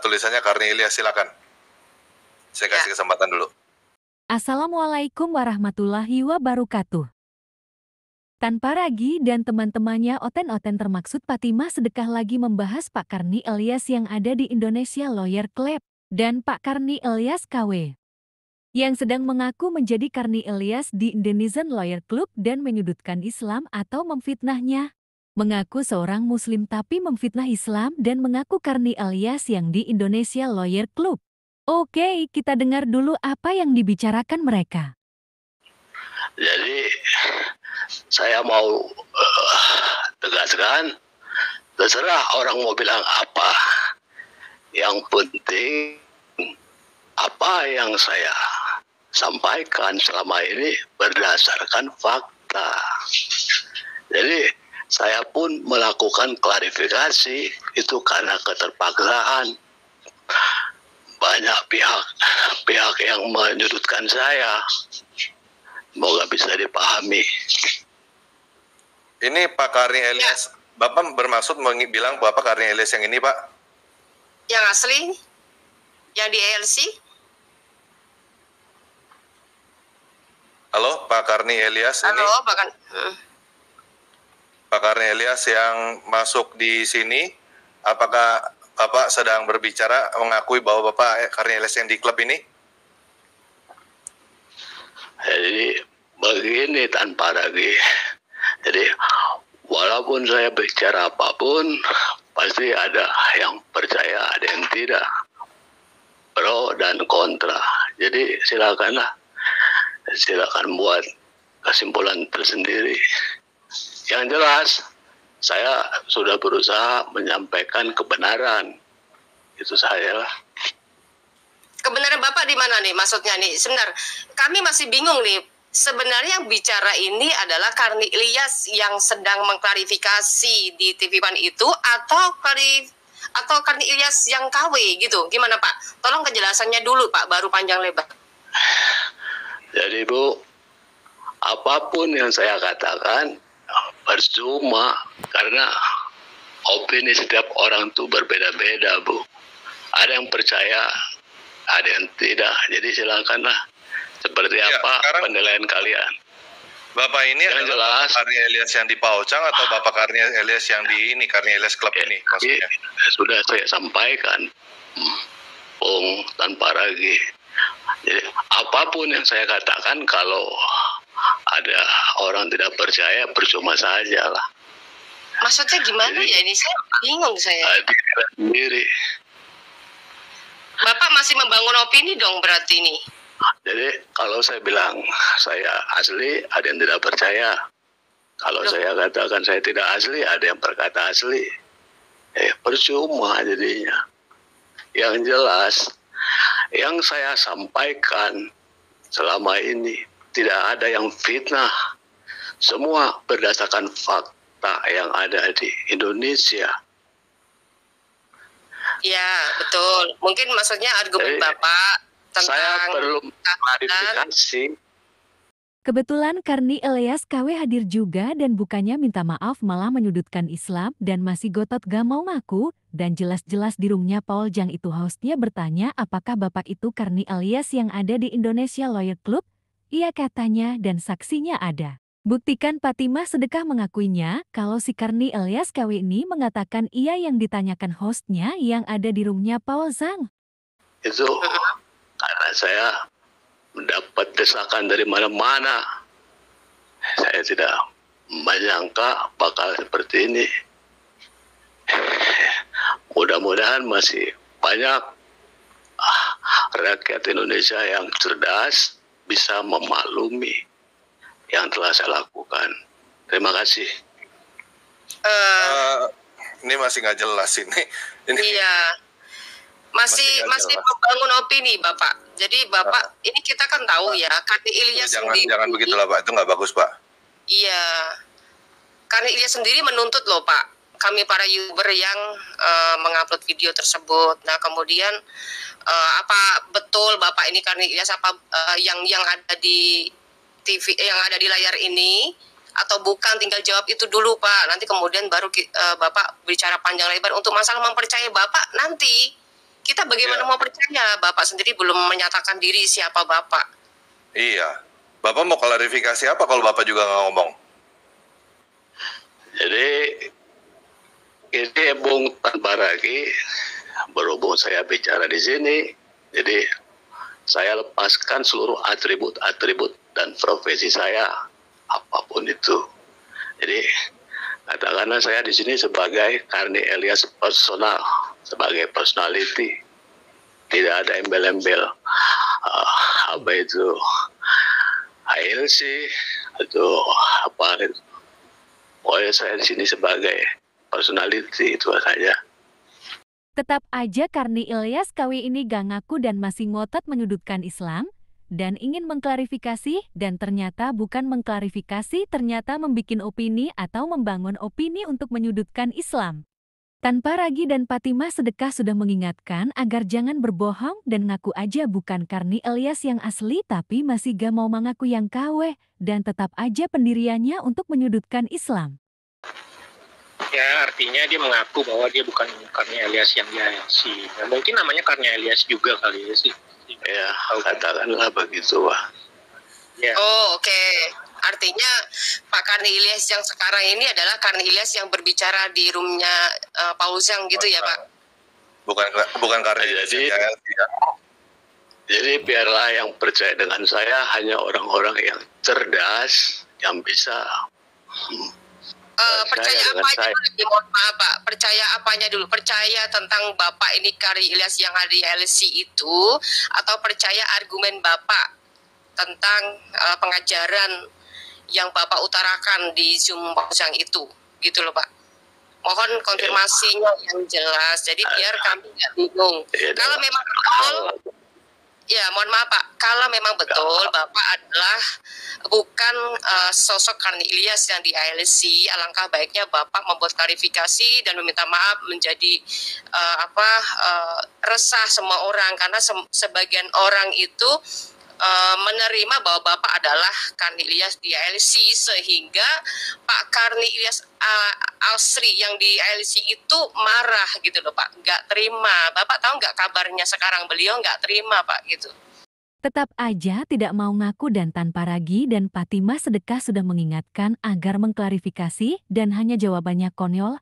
Tulisannya Karni Ilyas, silakan. Saya Ya, kasih kesempatan dulu. Assalamualaikum warahmatullahi wabarakatuh. Tanpa Ragi dan teman-temannya oten-oten termaksud Fatimah sedekah lagi membahas Pak Karni Ilyas yang ada di Indonesia Lawyer Club dan Pak Karni Ilyas KW yang sedang mengaku menjadi Karni Ilyas di Indonesian Lawyer Club dan menyudutkan Islam atau memfitnahnya. Mengaku seorang Muslim tapi memfitnah Islam dan mengaku Karni Ilyas yang di Indonesia Lawyer Club. Oke, kita dengar dulu apa yang dibicarakan mereka. Jadi saya mau tegaskan, terserah orang mau bilang apa. Yang penting apa yang saya sampaikan selama ini berdasarkan fakta. Jadi saya pun melakukan klarifikasi itu karena keterpaksaan. Banyak pihak yang menyudutkan saya. Semoga bisa dipahami. Ini Pak Karni Ilyas, Bapak bermaksud bilang Bapak Karni Ilyas yang ini, Pak? yang asli, yang di ALC. Halo, Pak Karni Ilyas ini? Halo, bahkan Pak Karni Ilyas yang masuk di sini, apakah Bapak sedang berbicara mengakui bahwa Bapak Karni Ilyas yang di klub ini? Jadi begini tanpa lagi. Jadi walaupun saya bicara apapun, pasti ada yang percaya, ada yang tidak. Pro dan kontra. Jadi silakan buat kesimpulan tersendiri. Yang jelas, saya sudah berusaha menyampaikan kebenaran. Itu saya lah. kebenaran Bapak di mana nih maksudnya nih? Sebentar, kami masih bingung nih. Sebenarnya yang bicara ini adalah Karni Ilyas yang sedang mengklarifikasi di TV One itu atau Karni Ilyas yang KW gitu. Gimana Pak? Tolong kejelasannya dulu Pak, baru panjang lebar. Jadi Bu, apapun yang saya katakan percuma karena opini setiap orang itu berbeda-beda Bu. Ada yang percaya, ada yang tidak. Jadi silakanlah seperti apa penilaian kalian. Bapak ini yang adalah jelas, Bapak Karni Ilyas yang di Paucang atau Bapak Karni Ilyas yang di ini, Karni Ilyas Club ini maksudnya? Sudah saya sampaikan, Bung, tanpa lagi. Jadi apapun yang saya katakan kalau ada orang tidak percaya percuma saja lah. Maksudnya gimana ya ini? Saya bingung saya. Sendiri. Bapak masih membangun opini dong berarti ini. Jadi kalau saya bilang saya asli, ada yang tidak percaya. Kalau saya katakan saya tidak asli, ada yang berkata asli. Percuma jadinya. Yang jelas, yang saya sampaikan selama ini tidak ada yang fitnah. Semua berdasarkan fakta yang ada di Indonesia. Ya, betul. Mungkin maksudnya argumen Bapak tentang saya perlu klarifikasi. Kebetulan Karni Ilyas KW hadir juga dan bukannya minta maaf malah menyudutkan Islam dan masih gotot gak mau ngaku dan jelas-jelas di roomnya Paul Jang itu hostnya bertanya apakah bapak itu Karni Ilyas yang ada di Indonesia Lawyer Club? Iya katanya dan saksinya ada. Buktikan Fatimah sedekah mengakuinya kalau si Karni Ilyas KW ini mengatakan iya yang ditanyakan hostnya yang ada di roomnya Paul Zhang. Itu karena saya mendapat desakan dari mana-mana. Saya tidak menyangka bakal seperti ini. Mudah-mudahan masih banyak rakyat Indonesia yang cerdas bisa memaklumi yang telah saya lakukan. Terima kasih. Ini masih nggak jelas ini. Iya. Masih membangun opini Bapak. Jadi Bapak ini kita kan tahu ya Karni Ilyas jangan begitulah Pak, itu nggak bagus Pak. Iya. Karni Ilyas sendiri menuntut loh Pak kami para YouTuber yang mengupload video tersebut. Nah kemudian apa betul Bapak ini Karni Ilyas apa yang ada di TV yang ada di layar ini atau bukan, tinggal jawab itu dulu Pak. Nanti kemudian baru Bapak bicara panjang lebar. Untuk masalah mempercayai Bapak nanti, kita bagaimana mau percaya? Bapak sendiri belum menyatakan diri siapa Bapak. Iya. Bapak mau klarifikasi apa kalau Bapak juga nggak ngomong? Jadi ini Bung Tanparagi, berhubung saya bicara di sini, jadi saya lepaskan seluruh atribut-atribut dan profesi saya, apapun itu. Jadi katakanlah saya di sini sebagai Karni Elias personal, sebagai personality, tidak ada embel-embel apa itu ALC atau apa itu. Pokoknya saya di sini sebagai personality, itu saja. Tetap aja Karni Ilyas KW ini gak ngaku dan masih ngotot menyudutkan Islam dan ingin mengklarifikasi, dan ternyata bukan mengklarifikasi, ternyata membikin opini atau membangun opini untuk menyudutkan Islam. Tanparagi dan Fatimah Sedekah sudah mengingatkan agar jangan berbohong dan ngaku aja bukan Karni Ilyas yang asli, tapi masih gak mau mengaku yang KW dan tetap aja pendiriannya untuk menyudutkan Islam. Ya, artinya dia mengaku bahwa dia bukan Karni Ilyas yang dia si. Ya, mungkin namanya Karni Ilyas juga kali ya sih. Ya, katakanlah begitu, Pak. Ya. Oh, oke. Artinya Pak Karni Ilyas yang sekarang ini adalah Karni Ilyas yang berbicara di roomnya Paul Zhang gitu ya Pak? Bukan Karni Ilyas. Jadi biarlah yang percaya dengan saya hanya orang-orang yang cerdas, yang bisa percaya apanya dulu? Mohon maaf Pak, percaya apanya dulu? Percaya tentang Bapak ini Karni Ilyas yang ada di LC itu, atau percaya argumen Bapak tentang pengajaran yang Bapak utarakan di Zoom Pausang itu, gitu loh Pak. Mohon konfirmasinya yang jelas, jadi biar kami nggak bingung. Kalau memang betul, ya mohon maaf Pak, kalau memang betul Bapak adalah bukan sosok Karni Ilyas yang di ALC, alangkah baiknya Bapak membuat klarifikasi dan meminta maaf, menjadi resah semua orang, karena sebagian orang itu menerima bahwa Bapak adalah Karni Ilyas di ALC, sehingga Pak Karni Ilyas Asri yang di ALC itu marah gitu loh Pak, nggak terima. Bapak tahu nggak kabarnya sekarang, beliau nggak terima Pak gitu. Tetap aja tidak mau ngaku dan Tanparagi dan Fatimah Sedekah sudah mengingatkan agar mengklarifikasi dan hanya jawabannya konyol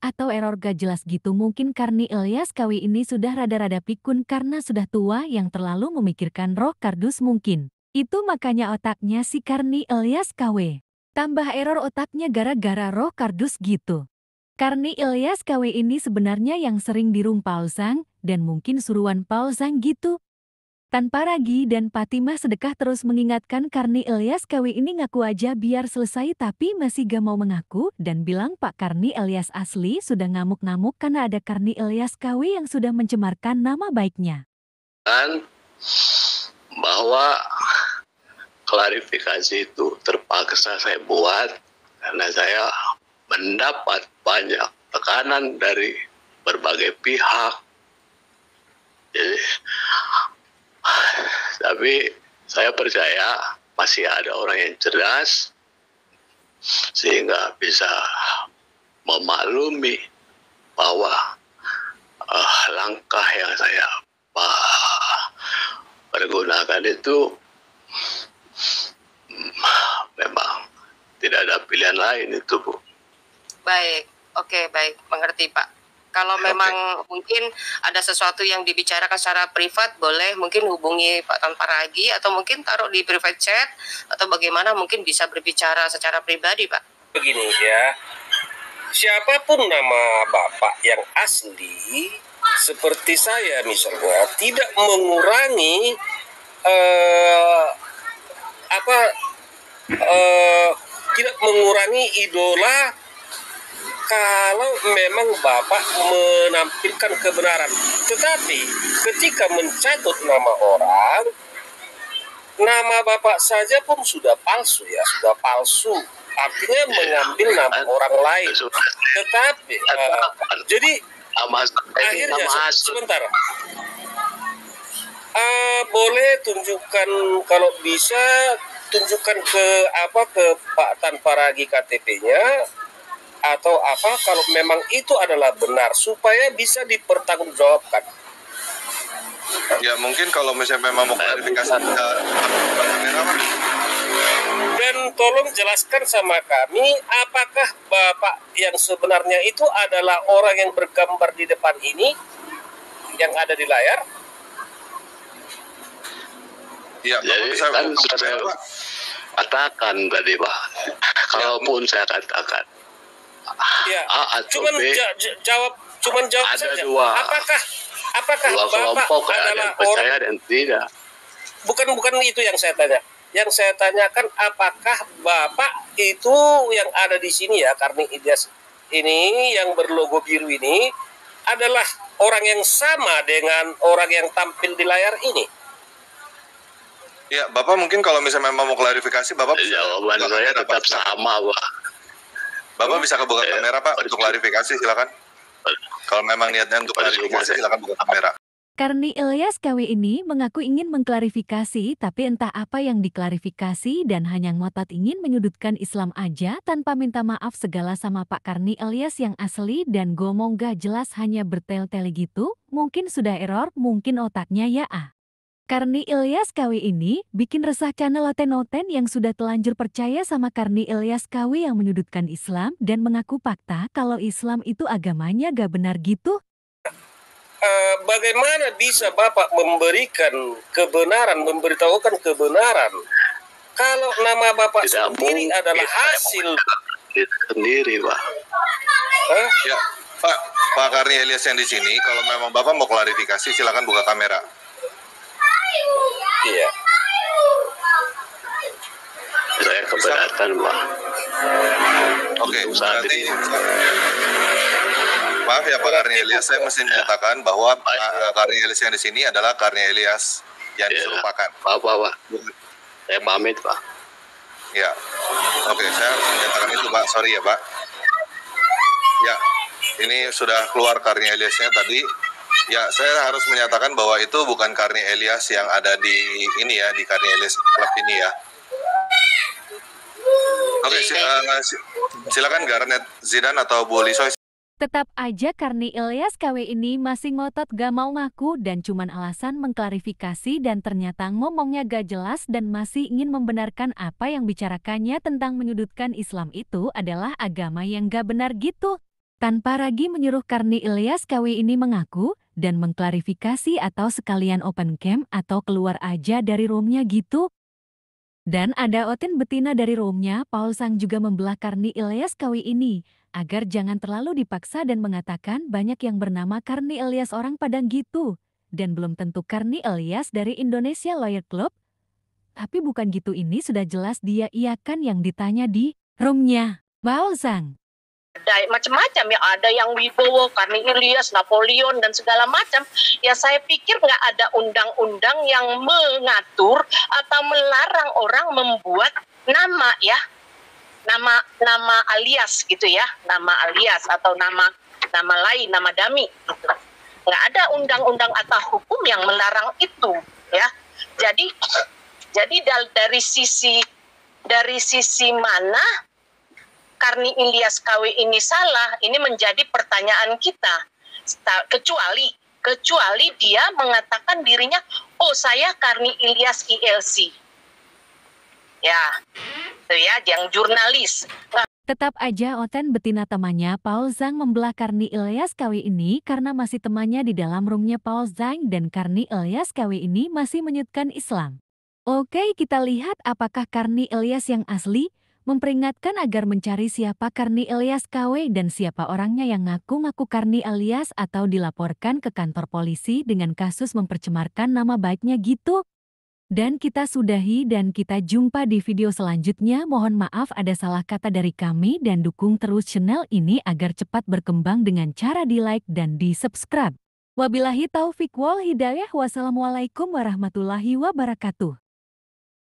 atau error gak jelas gitu. Mungkin Karni Ilyas KW ini sudah rada-rada pikun karena sudah tua yang terlalu memikirkan roh kardus mungkin. Itu makanya otaknya si Karni Ilyas KW tambah error otaknya gara-gara roh kardus gitu. Karni Ilyas KW ini sebenarnya yang sering di room Paul Zhang dan mungkin suruhan Paul Zhang gitu. Tanparagi dan Fatimah Sedekah terus mengingatkan Karni Ilyas KW ini ngaku aja biar selesai, tapi masih gak mau mengaku dan bilang Pak Karni Ilyas asli sudah ngamuk-ngamuk karena ada Karni Ilyas KW yang sudah mencemarkan nama baiknya. Dan bahwa klarifikasi itu terpaksa saya buat karena saya mendapat banyak tekanan dari berbagai pihak. Jadi tapi saya percaya masih ada orang yang cerdas sehingga bisa memaklumi bahwa langkah yang saya pergunakan itu memang tidak ada pilihan lain itu, Bu. Baik, oke, baik, mengerti Pak. Kalau memang mungkin ada sesuatu yang dibicarakan secara privat, boleh mungkin hubungi Pak Tanparagi atau mungkin taruh di private chat atau bagaimana, mungkin bisa berbicara secara pribadi Pak. Begini ya, siapapun nama Bapak yang asli seperti saya misalnya tidak mengurangi tidak mengurangi idola kalau memang Bapak menampilkan kebenaran. Tetapi ketika mencatut nama orang, nama Bapak saja pun sudah palsu ya, sudah palsu. Artinya mengambil nama orang lain. Tetapi jadi akhirnya sebentar. Boleh tunjukkan kalau bisa tunjukkan ke Pak Tan Paragi KTP-nya atau apa kalau memang itu adalah benar supaya bisa dipertanggungjawabkan. Ya mungkin kalau misalnya memang mau klarifikasi kamera Pak. Dan tolong jelaskan sama kami apakah Bapak yang sebenarnya itu adalah orang yang bergambar di depan ini yang ada di layar. Ya, Bapak Jadi bisa kan buka sudah saya kamera, Pak. katakan tadi Pak, kalaupun saya katakan Ya, A atau cuman B, jawab ada saja. dua Apakah dua Bapak kelompok, ada adalah yang percaya orang? dan tidak. Bukan itu yang saya tanya. Yang saya tanyakan apakah Bapak itu yang ada di sini ya, Karni Ilyas ini yang berlogo biru ini adalah orang yang sama dengan orang yang tampil di layar ini. Ya, Bapak mungkin kalau misalnya memang mau klarifikasi, Bapak bisa Jawaban buka saya kamera, tetap Pak. sama Pak. Bapak bisa kebuka Ya, kamera, Pak, untuk klarifikasi, silakan. Kalau memang niatnya untuk klarifikasi, silakan buka kamera. Karni Ilyas KW ini mengaku ingin mengklarifikasi, tapi entah apa yang diklarifikasi dan hanya ngotot ingin menyudutkan Islam aja tanpa minta maaf segala sama Pak Karni Ilyas yang asli dan ngomong gak jelas hanya bertel-tele gitu, mungkin sudah error, mungkin otaknya ya ah. Karni Ilyas KW ini bikin resah channel Oten-Oten yang sudah telanjur percaya sama Karni Ilyas KW yang menyudutkan Islam dan mengaku fakta kalau Islam itu agamanya gak benar gitu. Bagaimana bisa Bapak memberikan kebenaran, memberitahukan kebenaran kalau nama Bapak Tidak sendiri mungkin adalah saya hasil? Itu sendiri Pak. Hah? Ya, Pak Karni Ilyas yang di sini, kalau memang Bapak mau klarifikasi, silakan buka kamera. Iya. Saya keberatan Pak. Oke, Untuk saat berarti ini. maaf ya Pak Karni Ilyas, saya mesti menyatakan bahwa Pak Karni Ilyas yang di sini adalah Karni Ilyas yang Ya. diserupakan. Pak. Saya pamit Pak. Ya, oke, saya harus menyatakan itu Pak, sorry ya Pak. Ya, ini sudah keluar Karni Ilyasnya tadi. Ya, saya harus menyatakan bahwa itu bukan Karni Ilyas yang ada di ini ya, di Karni Ilyas Club ini ya. Oke, silakan Garnet Zidan atau Bu Lisoy. Tetap aja Karni Ilyas KW ini masih ngotot gak mau ngaku dan cuman alasan mengklarifikasi dan ternyata ngomongnya gak jelas dan masih ingin membenarkan apa yang bicarakannya tentang menyudutkan Islam itu adalah agama yang gak benar gitu. Tanpa ragu menyuruh Karni Ilyas KW ini mengaku dan mengklarifikasi atau sekalian open cam atau keluar aja dari roomnya gitu. Dan ada Oten betina dari roomnya, Paul Sang juga membelah Karni Ilyas KW ini agar jangan terlalu dipaksa dan mengatakan banyak yang bernama Karni Ilyas orang Padang gitu. Dan belum tentu Karni Ilyas dari Indonesia Lawyer Club. Tapi bukan gitu, ini sudah jelas dia iakan yang ditanya di roomnya. Paul Sang. Ada macam-macam ya, ada yang Wibowo, Karni Ilyas, Napoleon dan segala macam. Ya saya pikir nggak ada undang-undang yang mengatur atau melarang orang membuat nama ya, nama alias gitu ya, nama alias atau nama lain, nama dami. Gitu. Nggak ada undang-undang atau hukum yang melarang itu ya. Jadi dari sisi mana Karni Ilyas KW ini salah, ini menjadi pertanyaan kita. Kecuali dia mengatakan dirinya, oh saya Karni Ilyas ILC. Ya, itu ya, yang jurnalis. Tetap aja Oten betina temannya Paul Zhang membelah Karni Ilyas KW ini karena masih temannya di dalam roomnya Paul Zhang dan Karni Ilyas KW ini masih menyudutkan Islam. Oke, kita lihat apakah Karni Ilyas yang asli memperingatkan agar mencari siapa Karni Ilyas KW dan siapa orangnya yang ngaku-ngaku Karni Ilyas atau dilaporkan ke kantor polisi dengan kasus mempercemarkan nama baiknya gitu. Dan kita sudahi dan kita jumpa di video selanjutnya. Mohon maaf ada salah kata dari kami dan dukung terus channel ini agar cepat berkembang dengan cara di like dan di subscribe. Wabillahi taufik wal hidayah. Wassalamualaikum warahmatullahi wabarakatuh.